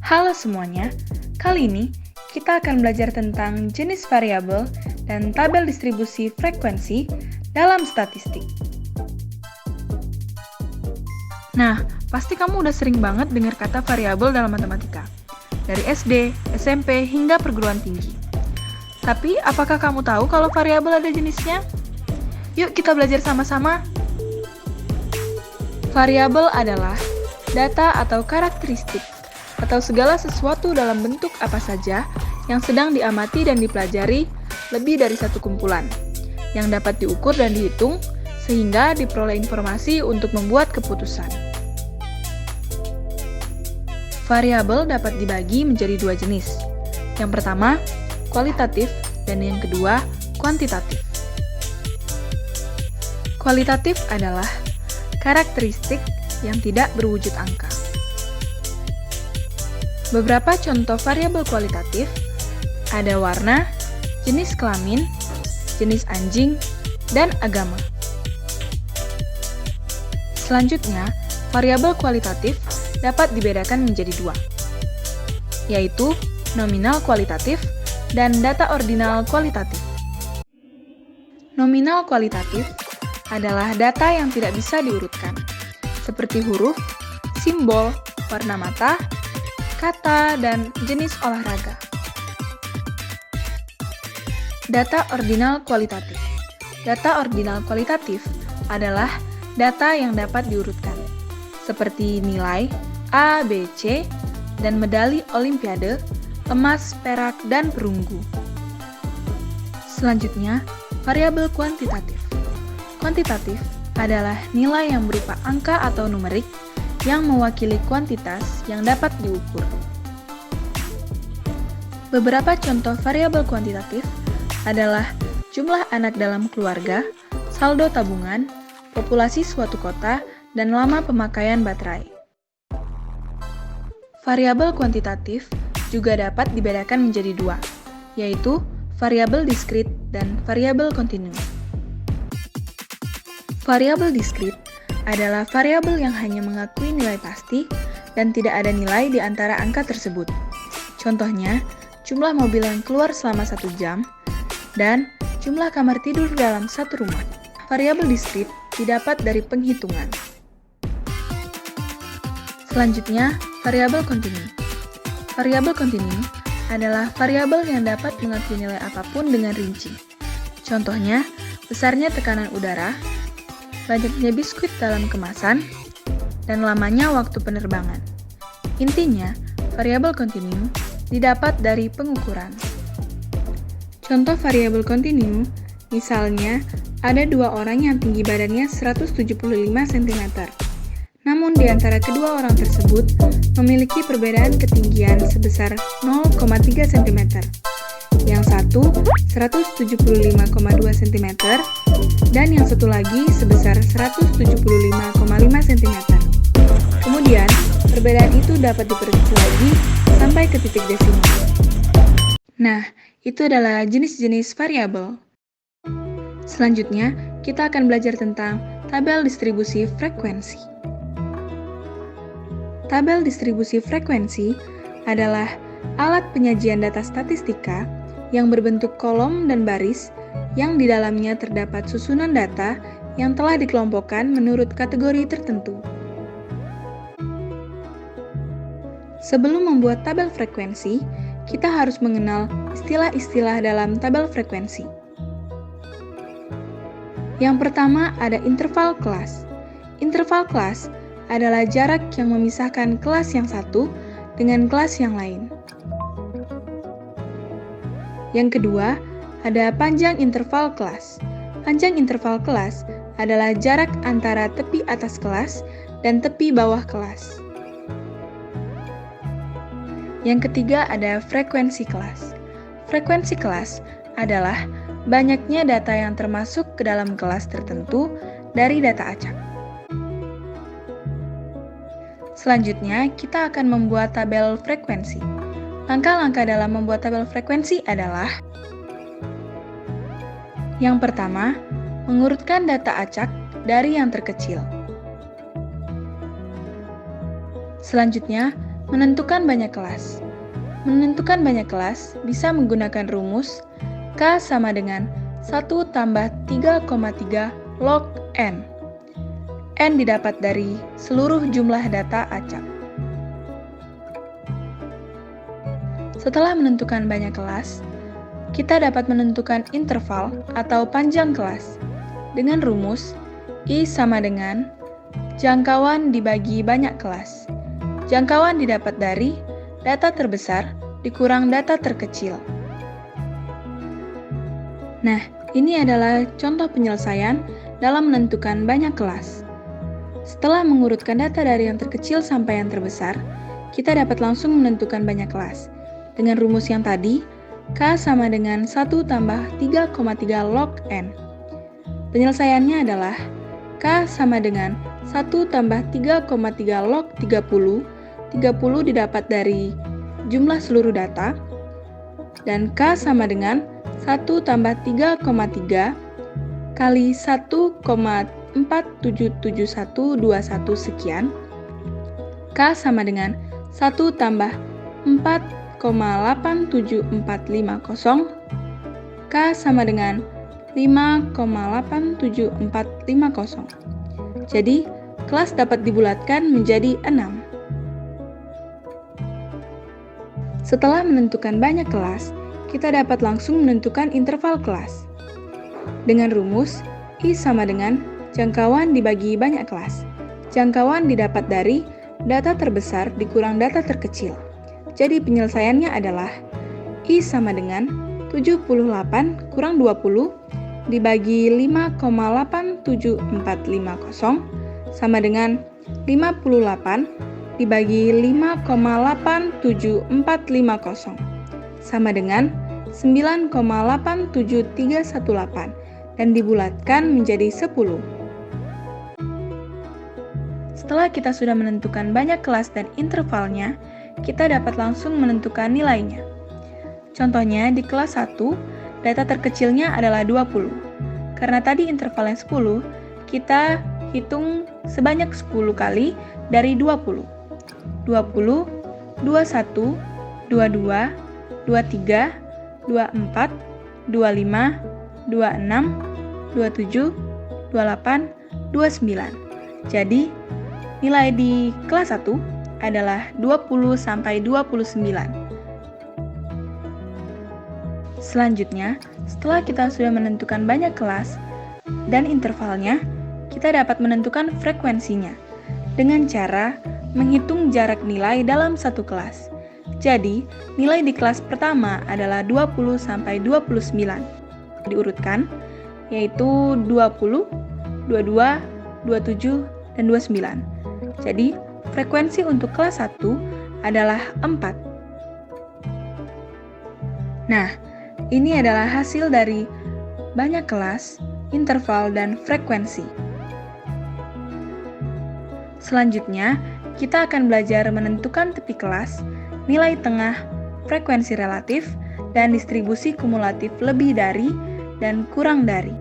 Halo semuanya, kali ini kita akan belajar tentang jenis variabel dan tabel distribusi frekuensi dalam statistik. Nah, pasti kamu udah sering banget dengar kata variabel dalam matematika, dari SD, SMP, hingga perguruan tinggi. Tapi, apakah kamu tahu kalau variabel ada jenisnya? Yuk kita belajar sama-sama. Variabel adalah data atau karakteristik atau segala sesuatu dalam bentuk apa saja yang sedang diamati dan dipelajari lebih dari satu kumpulan, yang dapat diukur dan dihitung sehingga diperoleh informasi untuk membuat keputusan. Variabel dapat dibagi menjadi dua jenis. Yang pertama, kualitatif, dan yang kedua, kuantitatif. Kualitatif adalah karakteristik yang tidak berwujud angka. Beberapa contoh variabel kualitatif ada warna, jenis kelamin, jenis anjing, dan agama. Selanjutnya, variabel kualitatif dapat dibedakan menjadi dua, yaitu nominal kualitatif dan data ordinal kualitatif. Nominal kualitatif adalah data yang tidak bisa diurutkan, seperti huruf, simbol, warna mata, kata, dan jenis olahraga. Data ordinal kualitatif. Data ordinal kualitatif adalah data yang dapat diurutkan, seperti nilai A, B, C, dan medali olimpiade, emas, perak, dan perunggu. Selanjutnya, variabel kuantitatif. Kuantitatif adalah nilai yang berupa angka atau numerik yang mewakili kuantitas yang dapat diukur. Beberapa contoh variabel kuantitatif adalah jumlah anak dalam keluarga, saldo tabungan, populasi suatu kota, dan lama pemakaian baterai. Variabel kuantitatif juga dapat dibedakan menjadi dua, yaitu variabel diskrit dan variabel kontinu. Variabel diskrit adalah variabel yang hanya mengakui nilai pasti dan tidak ada nilai di antara angka tersebut. Contohnya, jumlah mobil yang keluar selama 1 jam dan jumlah kamar tidur dalam satu rumah. Variabel diskrit didapat dari penghitungan. Selanjutnya, variabel kontinu. Variabel kontinu adalah variabel yang dapat mengakui nilai apapun dengan rinci. Contohnya, besarnya tekanan udara, banyaknya biskuit dalam kemasan, dan lamanya waktu penerbangan. Intinya, variabel kontinu didapat dari pengukuran. Contoh variabel kontinu, misalnya ada dua orang yang tinggi badannya 175 cm. Namun di antara kedua orang tersebut memiliki perbedaan ketinggian sebesar 0,3 cm. Yang satu 175,2 cm dan yang satu lagi sebesar 175,5 cm. Kemudian, perbedaan itu dapat diperinci lagi sampai ke titik desimal. Nah, itu adalah jenis-jenis variabel. Selanjutnya, kita akan belajar tentang tabel distribusi frekuensi. Tabel distribusi frekuensi adalah alat penyajian data statistika yang berbentuk kolom dan baris yang di dalamnya terdapat susunan data yang telah dikelompokkan menurut kategori tertentu. Sebelum membuat tabel frekuensi, kita harus mengenal istilah-istilah dalam tabel frekuensi. Yang pertama ada interval kelas. Interval kelas adalah jarak yang memisahkan kelas yang satu dengan kelas yang lain. Yang kedua, ada panjang interval kelas. Panjang interval kelas adalah jarak antara tepi atas kelas dan tepi bawah kelas. Yang ketiga, ada frekuensi kelas. Frekuensi kelas adalah banyaknya data yang termasuk ke dalam kelas tertentu dari data acak. Selanjutnya, kita akan membuat tabel frekuensi. Langkah-langkah dalam membuat tabel frekuensi adalah: yang pertama, mengurutkan data acak dari yang terkecil. Selanjutnya, Menentukan banyak kelas. Menentukan banyak kelas bisa menggunakan rumus K sama dengan 1 tambah 3,3 log N. N didapat dari seluruh jumlah data acak. Setelah menentukan banyak kelas, kita dapat menentukan interval atau panjang kelas dengan rumus I sama dengan jangkauan dibagi banyak kelas. Jangkauan didapat dari data terbesar dikurang data terkecil. Nah, ini adalah contoh penyelesaian dalam menentukan banyak kelas. Setelah mengurutkan data dari yang terkecil sampai yang terbesar, kita dapat langsung menentukan banyak kelas. Dengan rumus yang tadi, K sama dengan 1 tambah 3,3 log N. Penyelesaiannya adalah K sama dengan 1 tambah 3,3 log 30. 30 didapat dari jumlah seluruh data, dan K sama dengan 1 tambah 3,3 kali 1,47721 sekian. K sama dengan 1 tambah 4,87450. K sama dengan 5,87450. Jadi, kelas dapat dibulatkan menjadi 6. Setelah menentukan banyak kelas, kita dapat langsung menentukan interval kelas. Dengan rumus, I sama dengan jangkauan dibagi banyak kelas. Jangkauan didapat dari data terbesar dikurang data terkecil. Jadi penyelesaiannya adalah I sama dengan 78 kurang 20 dibagi 5,87450 sama dengan 58 dibagi 5,87450 sama dengan 9,87318 dan dibulatkan menjadi 10. Setelah kita sudah menentukan banyak kelas dan intervalnya, kita dapat langsung menentukan nilainya. Contohnya di kelas 1, data terkecilnya adalah 20. Karena tadi intervalnya 10, kita hitung sebanyak 10 kali dari 20. 20, 21, 22, 23, 24, 25, 26, 27, 28, 29. Jadi, nilai di kelas 1 adalah 20 sampai 29. Selanjutnya, setelah kita sudah menentukan banyak kelas dan intervalnya, kita dapat menentukan frekuensinya dengan cara menghitung jarak nilai dalam satu kelas. Jadi, nilai di kelas pertama adalah 20 sampai 29. Diurutkan, yaitu 20, 22, 27, dan 29. Jadi, frekuensi untuk kelas 1 adalah 4. Nah, ini adalah hasil dari banyak kelas, interval, dan frekuensi. Selanjutnya, kita akan belajar menentukan tepi kelas, nilai tengah, frekuensi relatif, dan distribusi kumulatif lebih dari dan kurang dari.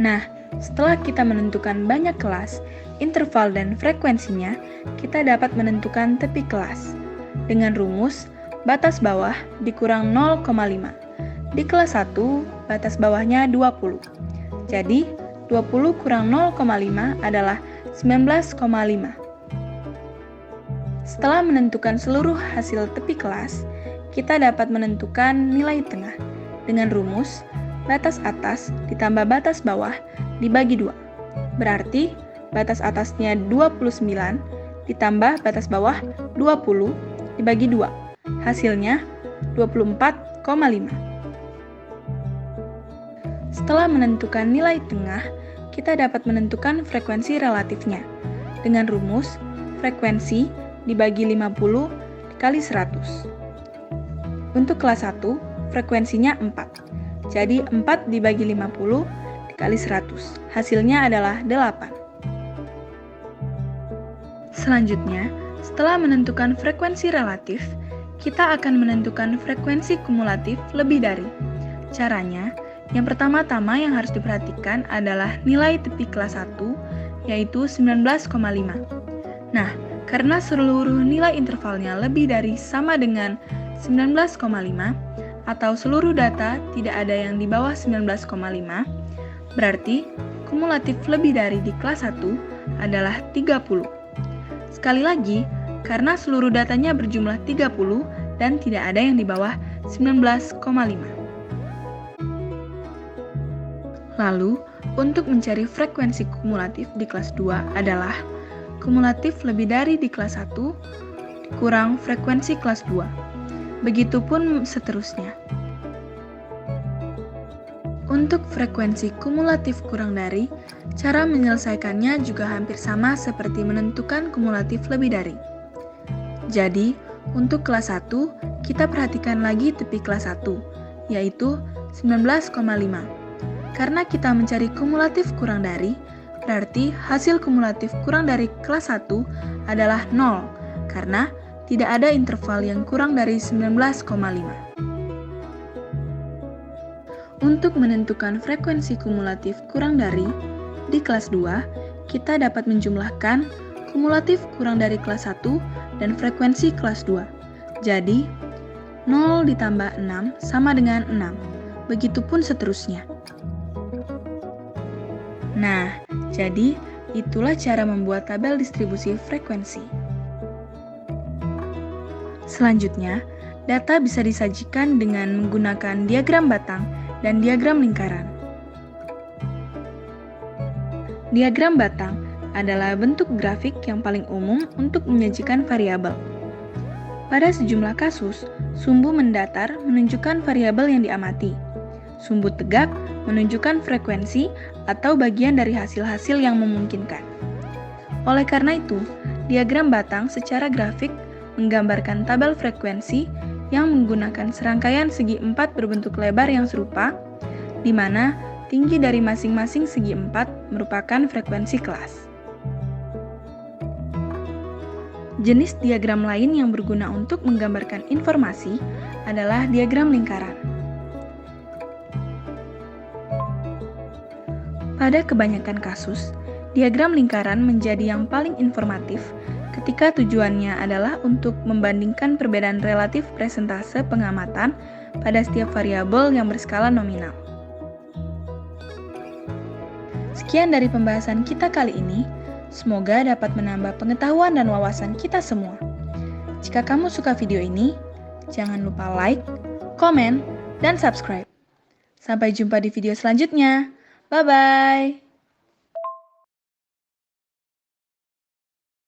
Nah, setelah kita menentukan banyak kelas, interval, dan frekuensinya, kita dapat menentukan tepi kelas dengan rumus batas bawah dikurang 0,5. Di kelas 1, batas bawahnya 20. Jadi, 20 kurang 0,5 adalah 19,5. Setelah menentukan seluruh hasil tepi kelas, kita dapat menentukan nilai tengah dengan rumus batas atas ditambah batas bawah dibagi 2. Berarti, batas atasnya 29 ditambah batas bawah 20 dibagi 2. Hasilnya 24,5. Setelah menentukan nilai tengah, kita dapat menentukan frekuensi relatifnya dengan rumus frekuensi dibagi 50 dikali 100. Untuk kelas 1, frekuensinya 4. Jadi 4 dibagi 50 dikali 100. Hasilnya adalah 8. Selanjutnya, setelah menentukan frekuensi relatif, kita akan menentukan frekuensi kumulatif lebih dari. Caranya, yang pertama-tama yang harus diperhatikan adalah nilai tepi kelas 1, yaitu 19,5. Nah, karena seluruh nilai intervalnya lebih dari sama dengan 19,5 atau seluruh data tidak ada yang di bawah 19,5, berarti kumulatif lebih dari di kelas 1 adalah 30. Sekali lagi, karena seluruh datanya berjumlah 30 dan tidak ada yang di bawah 19,5. Lalu, untuk mencari frekuensi kumulatif di kelas 2 adalah kumulatif lebih dari di kelas 1 kurang frekuensi kelas 2. Begitupun seterusnya. Untuk frekuensi kumulatif kurang dari, cara menyelesaikannya juga hampir sama seperti menentukan kumulatif lebih dari. Jadi, untuk kelas 1, kita perhatikan lagi tepi kelas 1, yaitu 19,5. Karena kita mencari kumulatif kurang dari, berarti hasil kumulatif kurang dari kelas 1 adalah 0, karena tidak ada interval yang kurang dari 19,5. Untuk menentukan frekuensi kumulatif kurang dari, di kelas 2, kita dapat menjumlahkan kumulatif kurang dari kelas 1 dan frekuensi kelas 2. Jadi, 0 ditambah 6 sama dengan 6. Begitupun seterusnya. Nah, jadi itulah cara membuat tabel distribusi frekuensi. Selanjutnya, data bisa disajikan dengan menggunakan diagram batang dan diagram lingkaran. Diagram batang adalah bentuk grafik yang paling umum untuk menyajikan variabel. Pada sejumlah kasus, sumbu mendatar menunjukkan variabel yang diamati. Sumbu tegak menunjukkan frekuensi atau bagian dari hasil-hasil yang memungkinkan. Oleh karena itu, diagram batang secara grafik menggambarkan tabel frekuensi yang menggunakan serangkaian segi 4 berbentuk lebar yang serupa, di mana tinggi dari masing-masing segi 4 merupakan frekuensi kelas. Jenis diagram lain yang berguna untuk menggambarkan informasi adalah diagram lingkaran. Pada kebanyakan kasus, diagram lingkaran menjadi yang paling informatif ketika tujuannya adalah untuk membandingkan perbedaan relatif persentase pengamatan pada setiap variabel yang berskala nominal. Sekian dari pembahasan kita kali ini, semoga dapat menambah pengetahuan dan wawasan kita semua. Jika kamu suka video ini, jangan lupa like, komen, dan subscribe. Sampai jumpa di video selanjutnya. Bye-bye!